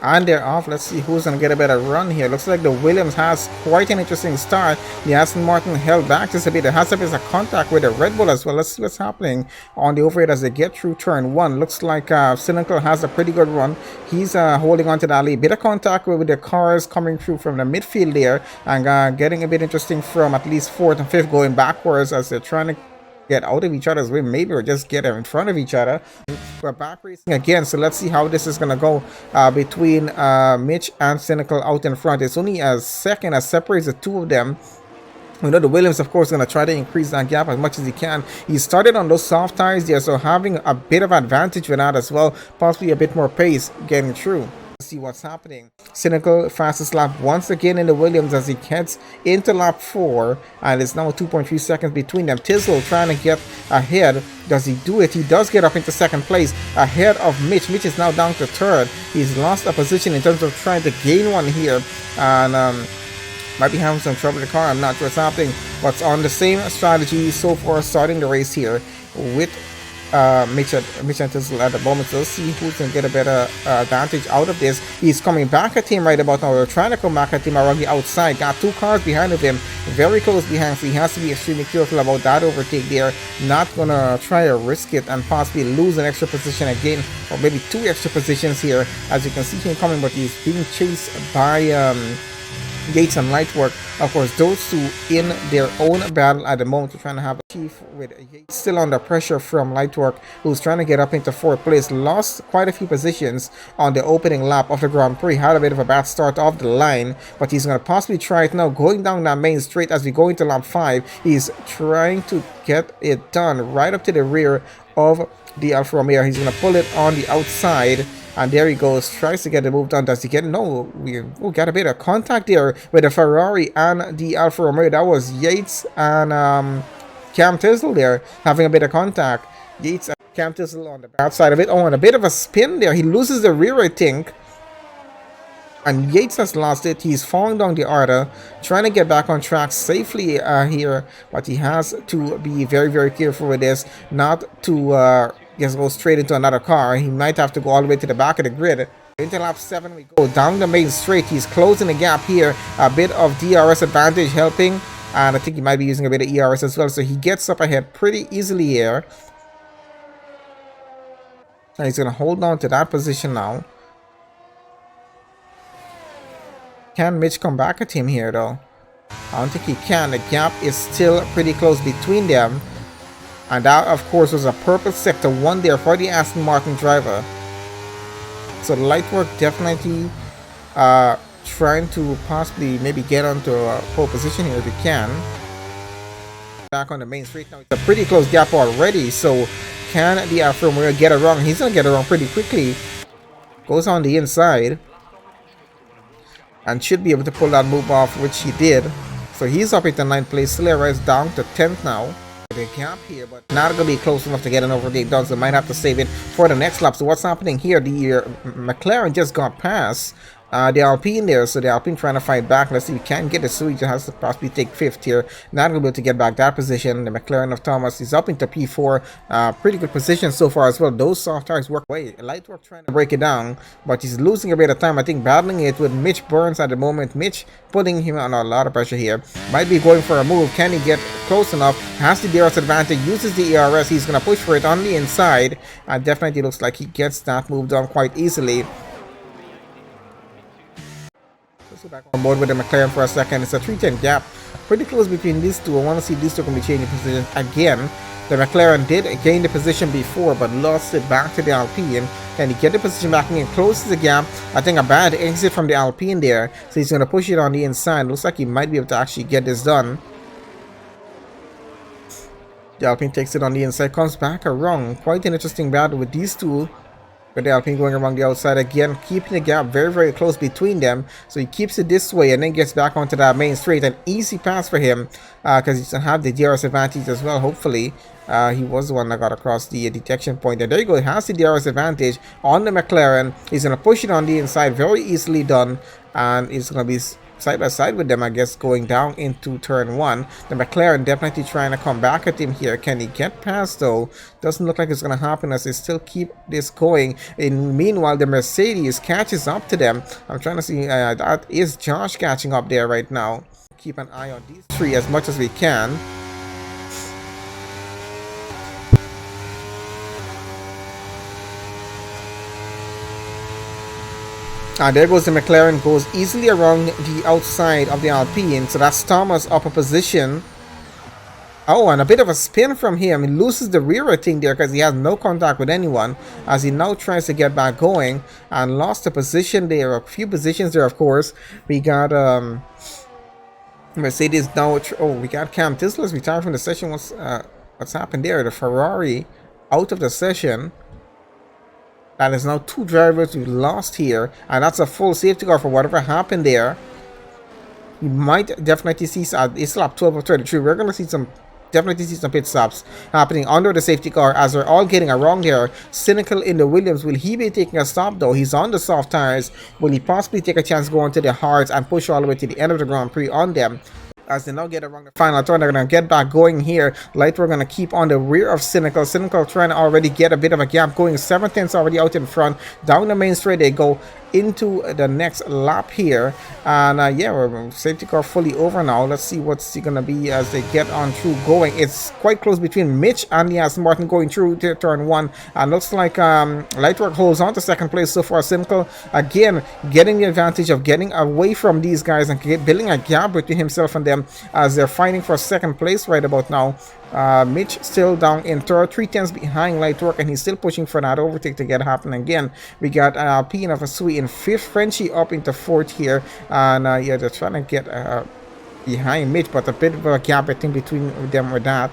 And they're off. Let's see who's going to get a better run here. Looks like the Williams has quite an interesting start. The Aston Martin held back just a bit. There has to be a contact with the Red Bull as well. Let's see what's happening on the overhead as they get through turn 1. Looks like Cynical has a pretty good run. He's holding on to that lead. Bit of contact with the cars coming through from the midfield there, and getting a bit interesting from at least 4th and 5th going backwards as they're trying to get out of each other's way, maybe, or just get in front of each other. We're back racing again, so let's see how this is gonna go between Mitch and Cynical out in front. It's only a second that separates the two of them. We know the Williams, of course, going to try to increase that gap as much as he can. He started on those soft tires there, so having a bit of advantage with that as well, possibly a bit more pace getting through. See what's happening. Cynical fastest lap once again in the Williams as he heads into lap 4, and it's now 2.3 seconds between them. Tizzle trying to get ahead. Does he do it? He does get up into 2nd place ahead of Mitch. Mitch is now down to 3rd. He's lost a position in terms of trying to gain one here, and might be having some trouble with the car. I'm not sure what's happening, but on the same strategy so far starting the race here with Mitch and Tizzle at the moment. So let's see who's going to get a better advantage out of this. He's coming back at him right about now. We're trying to come back at him around the outside. Got 2 cars behind of him, very close behind, so he has to be extremely careful about that overtake there. Not going to try to risk it and possibly lose an extra position again, or maybe 2 extra positions here. As you can see him coming, but he's being chased by Yates and Lightwork. Of course, those two in their own battle at the moment. We're trying to have a chief with Yates still under pressure from Lightwork, who's trying to get up into 4th place. Lost quite a few positions on the opening lap of the Grand Prix. Had a bit of a bad start off the line, but he's going to possibly try it now. Going down that main straight as we go into lap 5, he's trying to get it done right up to the rear of the Alfa Romeo. He's going to pull it on the outside. And there he goes, tries to get the move done. Does he get it? No, we got a bit of contact there with the Ferrari and the Alfa Romeo. That was Yates and Cam Tizzle there having a bit of contact. Yates and Cam Tizzle on the bad side of it. Oh, and a bit of a spin there. He loses the rear, I think. And Yates has lost it. He's falling down the Arda, trying to get back on track safely here. But he has to be very, very careful with this, not to just go straight into another car. He might have to go all the way to the back of the grid. Into lap 7 we go down the main straight. He's closing the gap here. A bit of DRS advantage helping, and I think he might be using a bit of ERS as well, so he gets up ahead pretty easily here. And he's going to hold on to that position now. Can Mitch come back at him here though? I don't think he can. The gap is still pretty close between them. And that, of course, was a purple sector 1 there for the Aston Martin driver. So the Lightwork definitely trying to possibly maybe get onto a pole position here if he can. Back on the main straight now. It's a pretty close gap already. So can the Alfa Romeo get around? He's going to get around pretty quickly. Goes on the inside. And should be able to pull that move off, which he did. So he's up into 9th place. Still arrives down to 10th now. The gap here, but not going to be close enough to get an overtake done, so might have to save it for the next lap. So what's happening here? The McLaren just got past the Alpine there, so the Alpine trying to fight back. Let's see if we can get it, so he just has to possibly take 5th here. Not going to be able to get back that position. The McLaren of Thomas is up into P4. Pretty good position so far as well. Those soft tires work away. Lightwork trying to break it down, but he's losing a bit of time. I think battling it with Mitch Burns at the moment. Mitch putting him on a lot of pressure here. Might be going for a move. Can he get close enough? Has the DRS advantage. Uses the ERS. He's going to push for it on the inside. And definitely looks like he gets that move done quite easily. Let's go back on board with the McLaren for a second. It's a 310 gap. Pretty close between these two. I want to see these two can be changing position again. The McLaren did gain the position before, but lost it back to the Alpine. Can he get the position back and closes the gap? I think a bad exit from the Alpine there. So he's going to push it on the inside. Looks like he might be able to actually get this done. The Alpine takes it on the inside, comes back around. Quite an interesting battle with these two. But the Alpine going around the outside again, keeping the gap very, very close between them. So he keeps it this way and then gets back onto that main straight. An easy pass for him because he's going to have the DRS advantage as well, hopefully. He was the one that got across the detection point. And there you go, he has the DRS advantage on the McLaren. He's going to push it on the inside, very easily done. And it's going to be side by side with them, I guess, going down into turn 1. The McLaren definitely trying to come back at him here. Can he get past though? Doesn't look like it's going to happen as they still keep this going. And meanwhile, the Mercedes catches up to them. I'm trying to see, that is Josh catching up there right now. Keep an eye on these three as much as we can. There goes the McLaren, goes easily around the outside of the Alpine. So that's Thomas up a position. Oh, and a bit of a spin from him. He loses the rear, I think, there because he has no contact with anyone as he now tries to get back going and lost a position there. A few positions there, of course. We got Mercedes now. Oh, we got Cam Tisler's retired from the session. What's happened there? The Ferrari out of the session. And there's now 2 drivers we lost here, and that's a full safety car for whatever happened there. You might definitely see it's lap 12 of 33. We're gonna see definitely see some pit stops happening under the safety car as they're all getting around here. Cynical in the Williams. Will he be taking a stop though? He's on the soft tires. Will he possibly take a chance going to the hards and push all the way to the end of the Grand Prix on them? As they now get around the final turn, they're going to get back going here. Light, we're going to keep on the rear of Cynical. Cynical trying to already get a bit of a gap going. 7/10 already out in front. Down the main straight they go into the next lap here. And yeah, we're safety car fully over now. Let's see what's going to be as they get on through going. It's quite close between Mitch and the Aston Martin going through to turn 1. And looks like Lightwork holds on to second place so far. Cynical again getting the advantage of getting away from these guys and building a gap between himself and them as they're fighting for second place right about now. Mitch still down in third, 3/10 behind Lightwork, and he's still pushing for that overtake to get happen again. We got Alpine of a Sui in 5th, Frenchie up into 4th here, and yeah, they're trying to get behind Mitch, but a bit of a gap I think between them with that.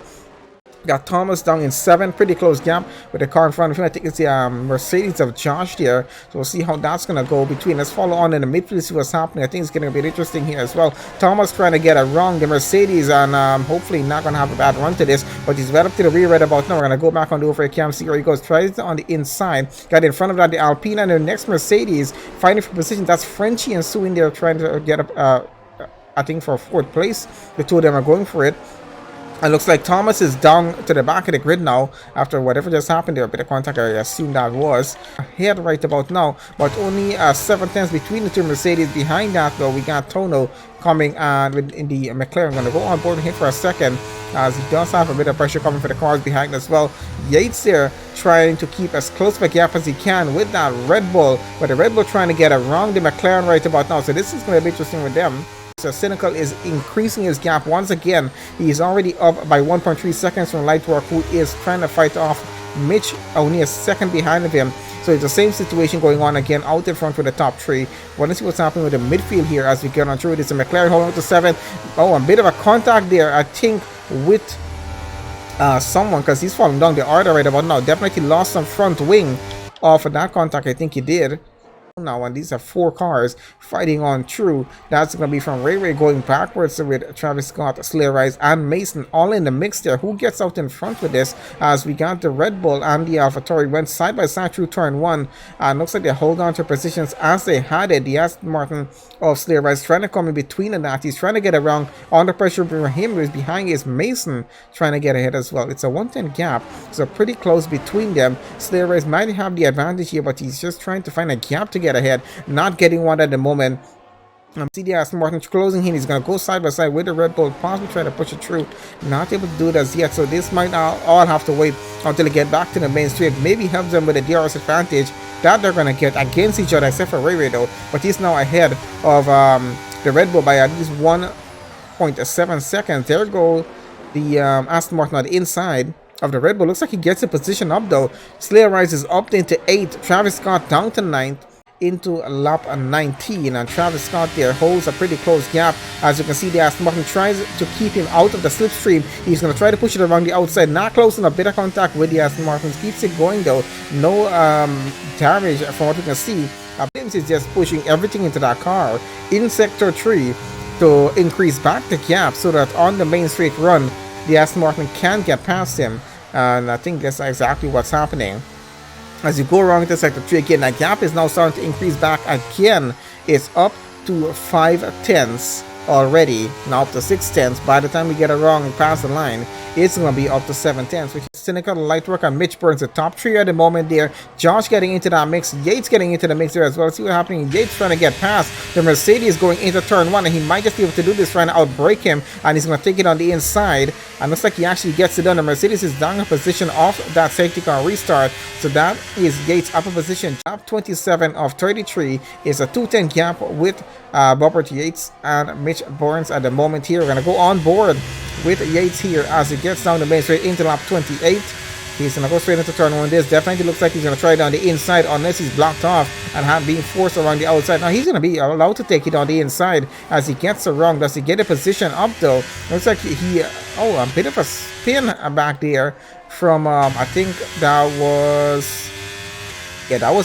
Got Thomas down in 7th, pretty close gap with the car in front of him. I think it's the Mercedes of Josh there. So we'll see how that's going to go between. Let's follow on in the midfield, see what's happening. I think it's going to be interesting here as well. Thomas trying to get around the Mercedes and hopefully not going to have a bad run to this. But he's right up to the rear right about now. We're going to go back on the overhead cam, see where he goes. Tries on the inside. Got in front of that the Alpine and the next Mercedes. Fighting for position. That's Frenchie and Sue in there trying to get up, I think, for 4th place. The two of them are going for it. It looks like Thomas is down to the back of the grid now after whatever just happened there. A bit of contact, I assume that was. Ahead right about now, but only 7/10 between the two Mercedes. Behind that, though, we got Tono coming and in the McLaren. Going to go on board with him for a second as he does have a bit of pressure coming for the cars behind as well. Yates there trying to keep as close of a gap as he can with that Red Bull, but the Red Bull trying to get around the McLaren right about now. So this is going to be interesting with them. So Cynical is increasing his gap once again. He's already up by 1.3 seconds from Lightwork, who is trying to fight off Mitch, only a second behind of him. So it's the same situation going on again out in front for the top 3. Want to see what's happening with the midfield here as we get on through. It's a McLaren holding on to 7. Oh, a bit of a contact there, I think, with someone because he's falling down the order right about now. Definitely lost some front wing off of that contact, I think he did. Now, and these are 4 cars fighting on through. That's going to be from Ray going backwards with Travis Scott, Slayer Rise, and Mason all in the mix there. Who gets out in front with this? As we got the Red Bull and the AlphaTauri went side by side through turn 1, and looks like they hold on to positions as they had it. The Aston Martin of Slayer Rise trying to come in between and that. He's trying to get around under pressure for him. Who's behind is Mason trying to get ahead as well. It's a 110 gap, so pretty close between them. Slayer Rise might have the advantage here, but he's just trying to find a gap to get ahead, not getting one at the moment. See the Aston Martin closing in. He's going to go side by side with the Red Bull, possibly try to push it through. Not able to do it as yet, so this might all have to wait until they get back to the main straight. Maybe helps them with a DRS advantage that they're going to get against each other, except for Ray though. But he's now ahead of the Red Bull by at least 1.7 seconds. There go the Aston Martin on the inside of the Red Bull. Looks like he gets a position up though. Slayer Rise is up into 8th. Travis Scott down to 9th into lap 19, and Travis Scott there holds a pretty close gap. As you can see, the Aston Martin tries to keep him out of the slipstream. He's going to try to push it around the outside, not close enough. Bit of contact with the Aston Martin, keeps it going though. No damage from what we can see. James is just pushing everything into that car in sector 3 to increase back the gap so that on the main straight run the Aston Martin can get past him, and I think that's exactly what's happening. As you go around into sector 3 again, that gap is now starting to increase back again. It's up to 5/10 already, now up to 6/10. By the time we get it wrong past the line, it's going to be up to 7/10, which is Cynical, Lightwork, and Mitch Burns, the top three at the moment there. Josh getting into that mix, Yates getting into the mix there as well. See what's happening. Yates trying to get past the Mercedes going into turn one, and he might just be able to do this, trying to outbreak him, and he's going to take it on the inside, and looks like he actually gets it done. The Mercedes is down in position off that safety car restart, so that is Yates' upper position. Top 27 of 33 is a 210 gap with Robert Yates and Mitch Burns at the moment here. We're going to go on board with Yates here as he gets down the main straight into lap 28. He's going to go straight into turn one. This definitely looks like he's going to try it on the inside unless he's blocked off and being forced around the outside. Now he's going to be allowed to take it on the inside as he gets around. Does he get a position up though? Looks like he a bit of a spin back there from I think that was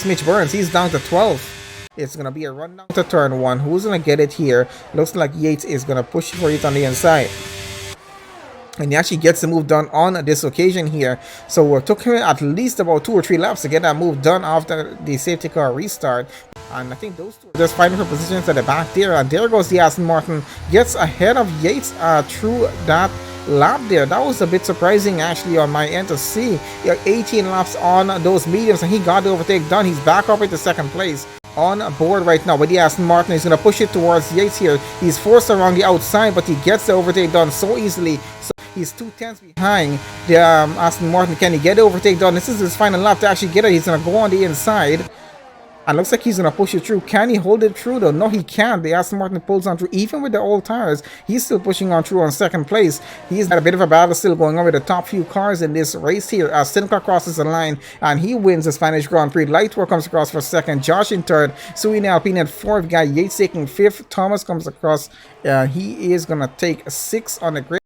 Mitch Burns. He's down to 12. It's going to be a run down to turn one. Who's going to get it here? Looks like Yates is going to push for it on the inside. And he actually gets the move done on this occasion here. So it took him at least about 2 or 3 laps to get that move done after the safety car restart. And I think those two are just fighting for positions at the back there. And there goes the Aston Martin. Gets ahead of Yates through that lap there. That was a bit surprising actually on my end to see. 18 laps on those mediums, and he got the overtake done. He's back up into second place. On board right now with the Aston Martin. He's going to push it towards Yates here. He's forced around the outside, but he gets the overtake done so easily. So he's 2/10 behind the Aston Martin. Can he get the overtake done? This is his final lap to actually get it. He's going to go on the inside. And looks like he's going to push it through. Can he hold it through though? No, he can't. The Aston Martin pulls on through. Even with the old tires, he's still pushing on through on second place. He's got a bit of a battle still going on with the top few cars in this race here. As Cynical crosses the line and he wins the Spanish Grand Prix. Lightwork comes across for second. Josh in third. Suine Alpine at fourth. Guy Yates taking fifth. Thomas comes across. He is going to take 6th on the grid.